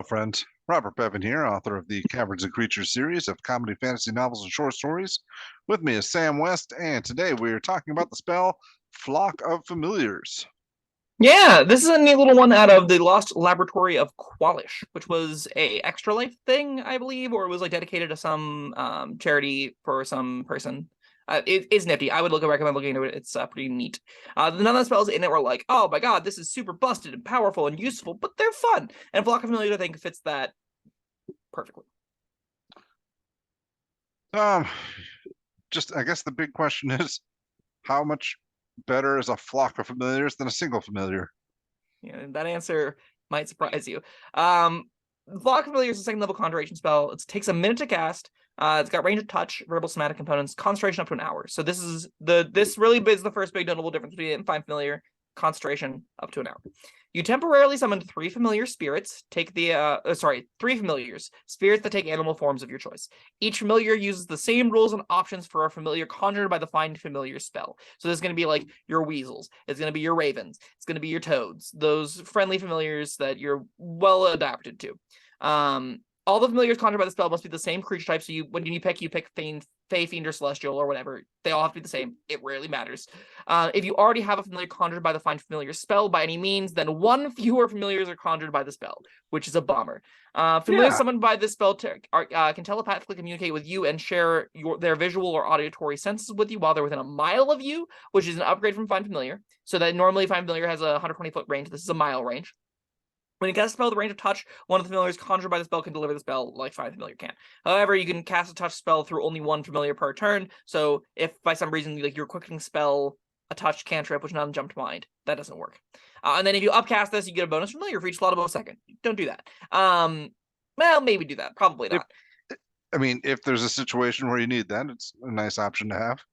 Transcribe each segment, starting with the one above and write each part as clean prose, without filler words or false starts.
friends. Robert Bevan here, author of the Caverns and Creatures series of comedy, fantasy novels, and short stories. With me is Sam West, and today we are talking about the spell Flock of Familiars. Yeah, this is a neat little one out of the Lost Laboratory of Qualish, which was a Extra Life thing, I believe, or it was like dedicated to some charity for some person. It is nifty. I would recommend looking into it. It's pretty neat. None of the spells in it were like, oh my god, this is super busted and powerful and useful, but they're fun. And Flock of Familiars, I think, fits that perfectly. Um, I guess the big question is, how much better is a flock of familiars than a single familiar? Yeah, that answer might surprise you. Flock of Familiars is a second level conjuration spell. It takes a minute to cast. It's got range of touch, verbal somatic components, concentration up to an hour. So this really is the first big notable difference between it and Find Familiar. Concentration up to an hour. You temporarily summon three familiar spirits. Three familiars. Spirits that take animal forms of your choice. Each familiar uses the same rules and options for a familiar conjured by the Find Familiar spell. So this is going to be like your weasels. It's going to be your ravens. It's going to be your toads. Those friendly familiars that you're well adapted to. All the familiars conjured by the spell must be the same creature type. So when you pick Fey, Fiend, or Celestial, or whatever. They all have to be the same. It rarely matters. If you already have a familiar conjured by the Find Familiar spell by any means, then one fewer familiars are conjured by the spell, which is a bummer. Familiars summoned by this spell can telepathically communicate with you and share their visual or auditory senses with you while they're within a mile of you, which is an upgrade from Find Familiar. So that normally Find Familiar has a 120-foot range. This is a mile range. When you cast a spell with a range of touch, one of the familiars conjured by the spell can deliver the spell like Find Familiar can. However, you can cast a touch spell through only one familiar per turn. So if by some reason you're quickening spell a touch cantrip, which none jump to mind, that doesn't work. And then if you upcast this, you get a bonus familiar for each slot above a second. Don't do that. Well, maybe do that. Probably not. If there's a situation where you need that, it's a nice option to have.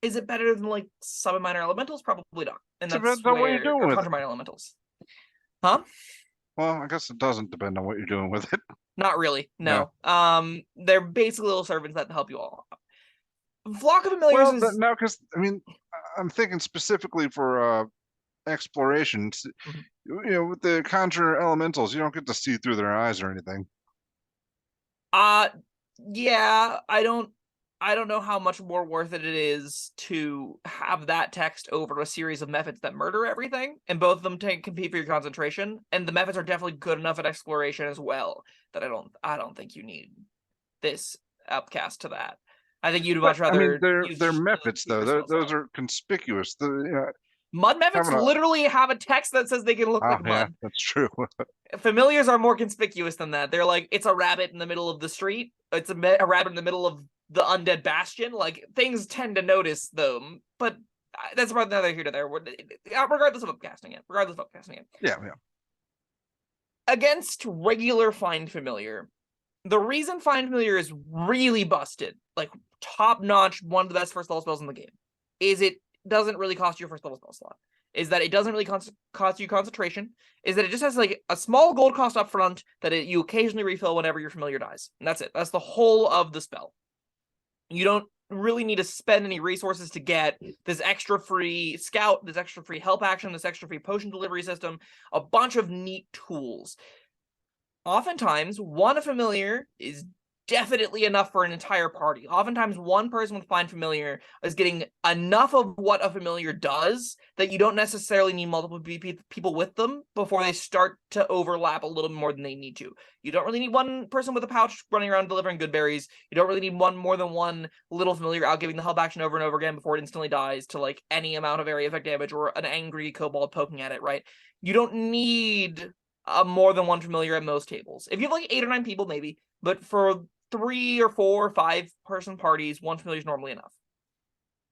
Is it better than like summon minor elementals? Probably not. And that's depends on what you're doing with conjure minor elementals. Huh? Well, I guess it doesn't depend on what you're doing with it. Not really, no. They're basically little servants that help you all. Flock of Familiars is... no, because, I'm thinking specifically for exploration. With the conjure elementals, you don't get to see through their eyes or anything. Yeah, I don't know how much more worth it is to have that text over a series of methods that murder everything, and both of them compete for your concentration, and the methods are definitely good enough at exploration as well that I don't think you need this upcast to that. I think you'd much rather. They're methods though. Those are conspicuous. Mud methods literally have a text that says they can look like mud. Yeah, that's true. Familiars are more conspicuous than that. They're like, it's a rabbit in the middle of the street. It's a rabbit in the middle of the undead bastion. Like, things tend to notice them, but that's about neither here nor there. Regardless of upcasting it. Yeah. Against regular Find Familiar, the reason Find Familiar is really busted, like top-notch, one of the best first level spells in the game, is it doesn't really cost you a first level spell slot. Is that it doesn't really cost you concentration. Is that it just has like a small gold cost up front that you occasionally refill whenever your familiar dies. And that's it. That's the whole of the spell. You don't really need to spend any resources to get this extra free scout, this extra free help action, this extra free potion delivery system, a bunch of neat tools. Oftentimes, one familiar is definitely enough for an entire party. Oftentimes, one person with Find Familiar is getting enough of what a familiar does that you don't necessarily need multiple people with them before they start to overlap a little more than they need to. You don't really need one person with a pouch running around delivering good berries. You don't really need more than one little familiar out giving the help action over and over again before it instantly dies to like any amount of area effect damage or an angry kobold poking at it, right? You don't need more than one familiar at most tables. If you have like 8 or 9 people, maybe, but for 3 or 4 or 5 person parties, one familiar is normally enough.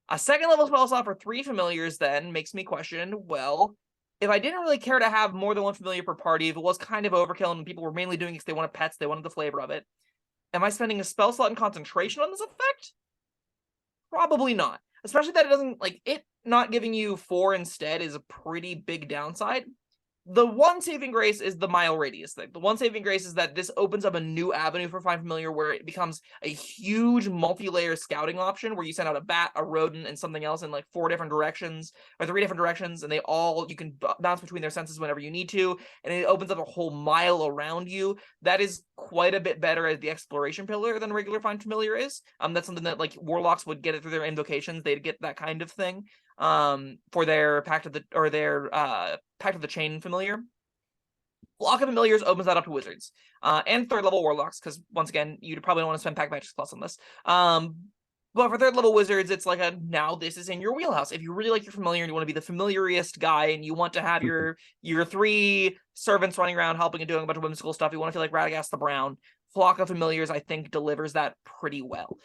A second level spell slot for 3 familiars then makes me question, well, if I didn't really care to have more than one familiar per party, if it was kind of overkill and people were mainly doing it because they wanted pets, they wanted the flavor of it, am I spending a spell slot and concentration on this effect? Probably not. Especially that it doesn't, like, it not giving you 4 instead is a pretty big downside. The one saving grace is the mile radius thing. The one saving grace is that this opens up a new avenue for Find Familiar where it becomes a huge multi-layer scouting option where you send out a bat, a rodent, and something else in like 4 different directions or 3 different directions, and they all, you can bounce between their senses whenever you need to, and it opens up a whole mile around you. That is quite a bit better as the exploration pillar than regular Find Familiar is. That's something that like Warlocks would get it through their invocations. They'd get that kind of thing for their Pact of the Chain familiar. Flock of Familiars opens that up to wizards and 3rd level warlocks, because once again, you'd probably don't want to spend Pact Magic Plus on this. But for 3rd level wizards, it's like now this is in your wheelhouse. If you really like your familiar and you want to be the familiarist guy and you want to have your 3 servants running around helping and doing a bunch of whimsical stuff, you want to feel like Radagast the Brown, Flock of Familiars, I think, delivers that pretty well.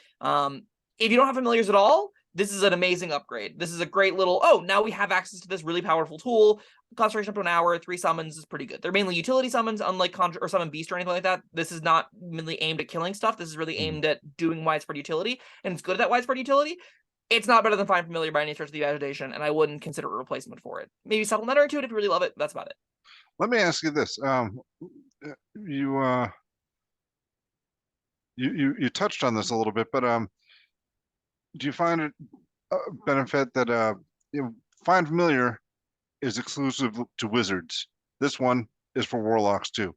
If you don't have familiars at all, this is an amazing upgrade. This is a great little, oh, now we have access to this really powerful tool. Concentration up to an hour, 3 summons is pretty good. They're mainly utility summons, unlike Conjure or Summon Beast or anything like that. This is not really aimed at killing stuff. This is really aimed at doing widespread utility, and it's good at that widespread utility. It's not better than Find Familiar by any stretch of the imagination, and I wouldn't consider a replacement for it. Maybe supplementary to it if you really love it. That's about it. Let me ask you this. You touched on this a little bit, but do you find it a benefit that Find Familiar is exclusive to wizards? This one is for warlocks too.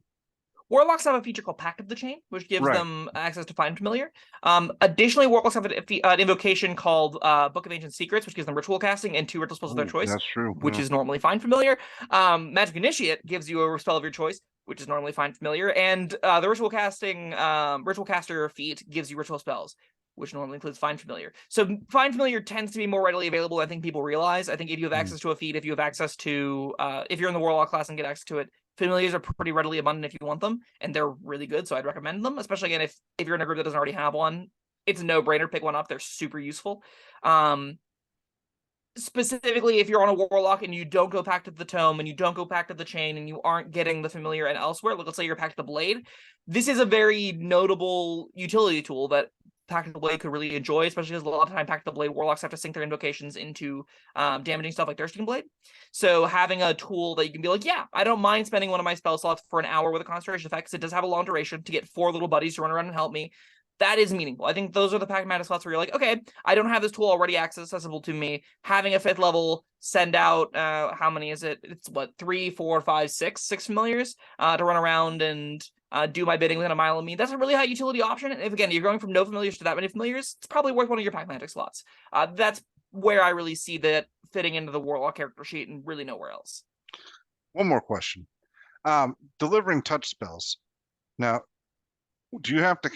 Warlocks have a feature called Pact of the Chain, which gives them access to Find Familiar. Additionally, Warlocks have an invocation called Book of Ancient Secrets, which gives them ritual casting and 2 ritual spells of their choice. That's true. Which is normally Find Familiar. Magic Initiate gives you a spell of your choice, which is normally Find Familiar. And the ritual caster feat gives you ritual spells, which normally includes Find Familiar. So Find Familiar tends to be more readily available than I think people realize. I think if you have access to a feat, if you have access to, if you're in the Warlock class and get access to it, Familiars are pretty readily abundant if you want them, and they're really good, so I'd recommend them, especially, again, if you're in a group that doesn't already have one. It's a no-brainer, pick one up. They're super useful. Specifically, if you're on a Warlock and you don't go Pact of the Tome and you don't go Pact of the Chain and you aren't getting the Familiar and elsewhere, let's say you're Pact of the Blade, this is a very notable utility tool that Pact of the Blade could really enjoy, especially because a lot of time Pact of the Blade warlocks have to sync their invocations into damaging stuff like Thirsting Blade. So having a tool that you can be like, yeah, I don't mind spending one of my spell slots for an hour with a concentration effect, because it does have a long duration, to get 4 little buddies to run around and help me. That is meaningful. I think those are the Pact Magic slots where you're like, okay, I don't have this tool already accessible to me. Having a 5th level send out, how many is it? It's what, 3, 4, 5, 6 familiars to run around and do my bidding within a mile of me. That's a really high utility option. And if, again, you're going from no familiars to that many familiars, it's probably worth one of your Pact Magic slots. That's where I really see that fitting into the Warlock character sheet and really nowhere else. One more question. Delivering touch spells. Now, do you have to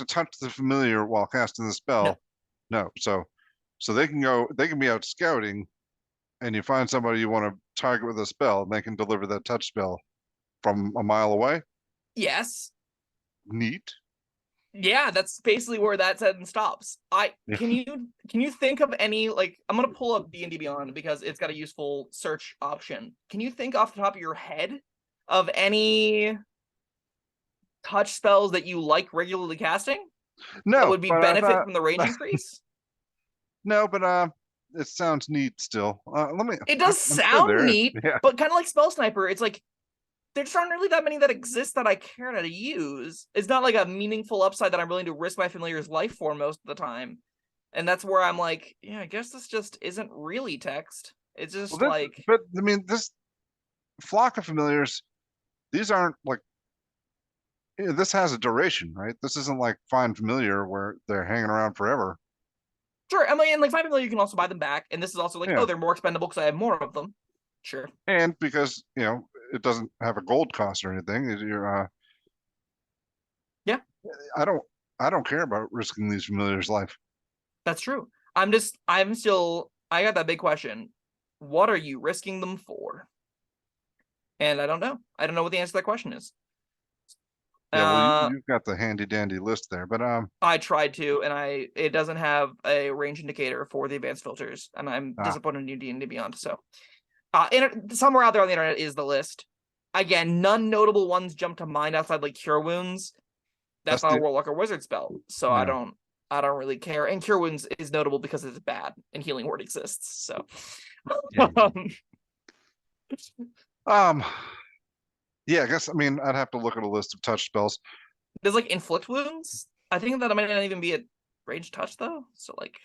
touch the familiar while casting the spell? No. So they can be out scouting, and you find somebody you want to target with a spell, and they can deliver that touch spell from a mile away? Yes. Neat. Yeah, that's basically where that sentence stops. Can you think of any, like, I'm gonna pull up D&D Beyond because it's got a useful search option. Can you think off the top of your head of any touch spells that you like regularly casting? No, that would be benefit from the range increase? No, but it sounds neat still. It does sound neat, but kind of like Spell Sniper, it's like there just aren't really that many that exist that I care to use. It's not like a meaningful upside that I'm willing to risk my familiar's life for most of the time. And that's where I'm like, yeah, I guess this just isn't really text. It's just but I mean, this flock of familiars, these aren't like, this has a duration, right? This isn't like Find Familiar where they're hanging around forever. Sure, I mean, and like Find Familiar, you can also buy them back, and this is also like, oh, they're more expendable because I have more of them. Sure. And because, it doesn't have a gold cost or anything. You're yeah. I don't care about risking these familiars' life. That's true. I got that big question. What are you risking them for? And I don't know. I don't know what the answer to that question is. Yeah, well, you've got the handy dandy list there, but I tried to, and it doesn't have a range indicator for the advanced filters, and I'm disappointed in D&D Beyond. So, somewhere out there on the internet is the list. Again, none notable ones jump to mind outside like Cure Wounds. That's not a Warlock or Wizard spell, so I don't really care. And Cure Wounds is notable because it's bad, and Healing Word exists. So, Um, yeah, I guess, I mean, I'd have to look at a list of touch spells. Does like inflict wounds? I think that might not even be a range touch though. So like,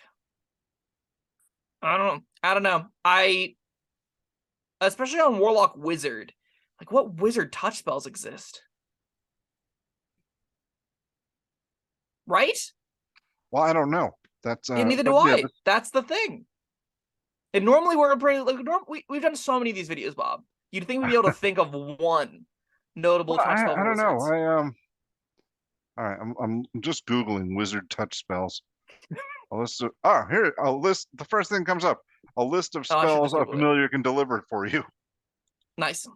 I don't know. I don't know. Especially on Warlock Wizard, like what wizard touch spells exist? Right? Well, I don't know. That's And neither but do yeah, I. That's the thing. And normally we're pretty like we've done so many of these videos, Bob. You'd think we'd be able to think of one notable well, touch spell I for don't know. wizards. All right, I'm just Googling wizard touch spells. A list of here a list. The first thing comes up. A list of Oh, I should spells just a Google it. familiar can deliver for you. Nice.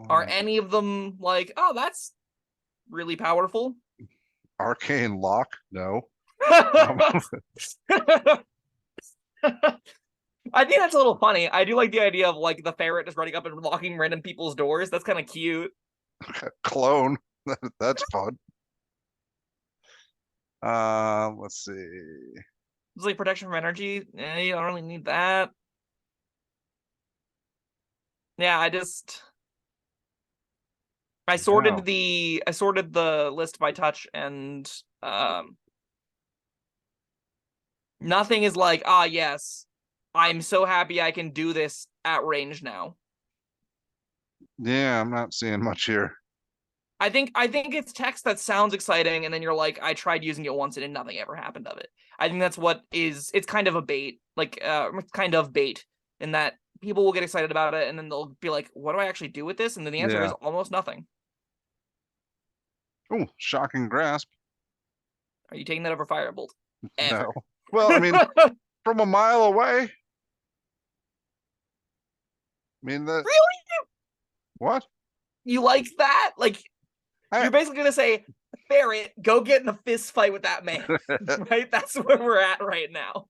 Are any of them like, oh, that's really powerful? Arcane lock? No. I think that's a little funny. I do like the idea of like the ferret just running up and locking random people's doors. That's kind of cute. Clone. That's fun. Let's see. It's like protection from energy. You don't really need that. Yeah, I sorted the list by touch, and nothing is like, ah, yes, I'm so happy I can do this at range now. Yeah, I'm not seeing much here. I think it's text that sounds exciting, and then you're like, I tried using it once and nothing ever happened of it. I think that's what is. It's kind of a bait, like kind of bait, in that people will get excited about it, and then they'll be like, what do I actually do with this? And then the answer Yeah. is almost nothing. Oh, shocking grasp. Are you taking that over Firebolt? Ever? No. Well, I mean, from a mile away. I mean that. Really? What? You like that? Like, you're basically gonna say, Ferret, go get in a fist fight with that man. Right? That's where we're at right now.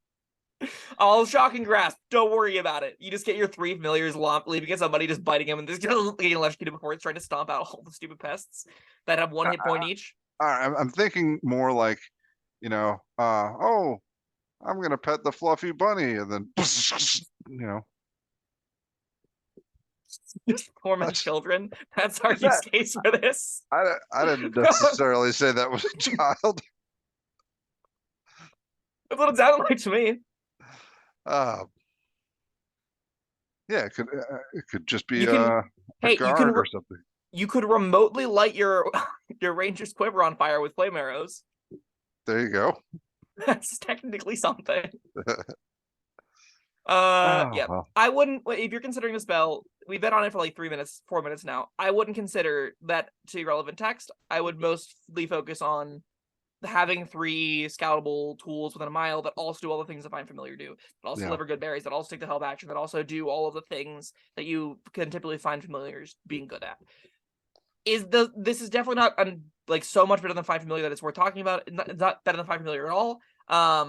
All shocking grasp. Don't worry about it. You just get your 3 familiars leaving at somebody, just biting him, and just getting electrocuted before it's trying to stomp out all the stupid pests that have 1 hit point each. I'm thinking more like, oh, I'm gonna pet the fluffy bunny, and then, Just torment children. That's our use case for this. I didn't necessarily say that was a child. That's what it sounded like to me. Yeah, it could just be a guard or something. You could remotely light your ranger's quiver on fire with flame arrows. There you go. That's technically something. Yeah. Well. I wouldn't, if you're considering a spell, we've been on it for like 3 minutes, 4 minutes now. I wouldn't consider that to be relevant text. I would mostly focus on having 3 scoutable tools within a mile that also do all the things that Find Familiar do, that also deliver good berries, that also take the help action, that also do all of the things that you can typically find familiars being good at. This is definitely not like so much better than Find Familiar that it's worth talking about. It's not better than Find Familiar at all.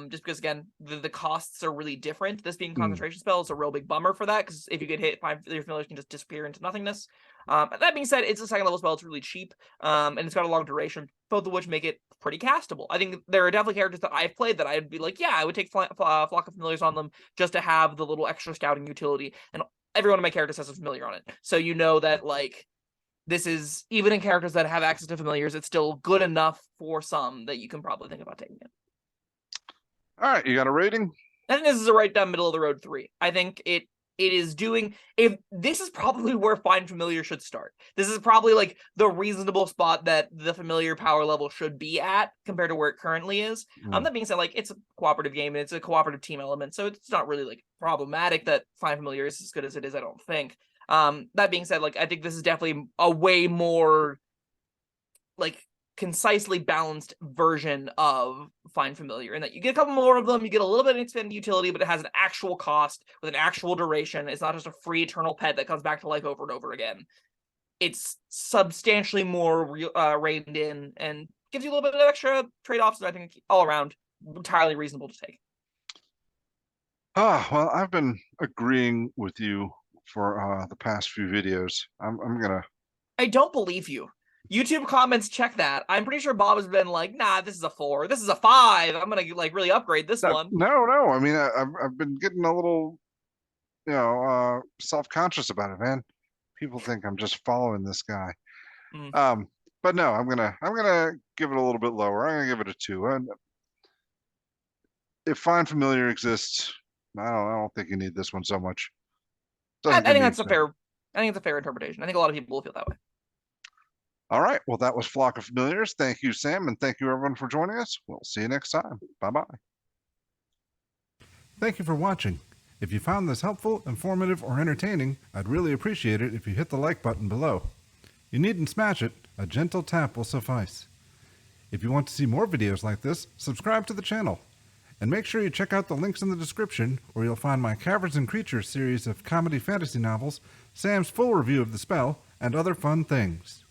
Just because again, the costs are really different. This being concentration spell is a real big bummer for that, because if you get hit, your familiars can just disappear into nothingness. That being said, it's a 2nd level spell. It's really cheap, and it's got a long duration, both of which make it pretty castable. I think there are definitely characters that I've played that I'd be like, yeah, I would take Flock of Familiars on them just to have the little extra scouting utility, and every one of my characters has a familiar on it, so you know that like this is, even in characters that have access to familiars, it's still good enough for some that you can probably think about taking it. All right, you got a rating? I think this is a right down middle of the road 3. I think it is doing, if this is probably where Find Familiar should start. This is probably like the reasonable spot that the familiar power level should be at compared to where it currently is. That being said, like, it's a cooperative game and it's a cooperative team element, so it's not really like problematic that Find Familiar is as good as it is, I don't think. That being said, like, I think this is definitely a way more like concisely balanced version of Find Familiar, in that you get a couple more of them, you get a little bit of expanded utility, but it has an actual cost with an actual duration. It's not just a free eternal pet that comes back to life over and over again. It's substantially more reined in and gives you a little bit of extra trade-offs that I think all around entirely reasonable to take. Well, I've been agreeing with you for the past few videos. I'm gonna. I don't believe you. YouTube comments check that. I'm pretty sure Bob has been like, nah, this is a 4. This is a 5. I'm gonna like really upgrade this one. No. I mean, I've been getting a little self-conscious about it, man. People think I'm just following this guy. Mm. But no, I'm gonna give it a little bit lower. I'm gonna give it a 2. And if Find Familiar exists, I don't think you need this one so much. I Doesn't get think me that's a excited. fair. I think it's a fair interpretation. I think a lot of people will feel that way. All right. Well, that was Flock of Familiars. Thank you, Sam, and thank you everyone for joining us. We'll see you next time. Bye-bye. Thank you for watching. If you found this helpful, informative, or entertaining, I'd really appreciate it if you hit the like button below. You needn't smash it. A gentle tap will suffice. If you want to see more videos like this, subscribe to the channel. And make sure you check out the links in the description, where you'll find my Caverns Creatures series of comedy fantasy novels, Sam's full review of the spell, and other fun things.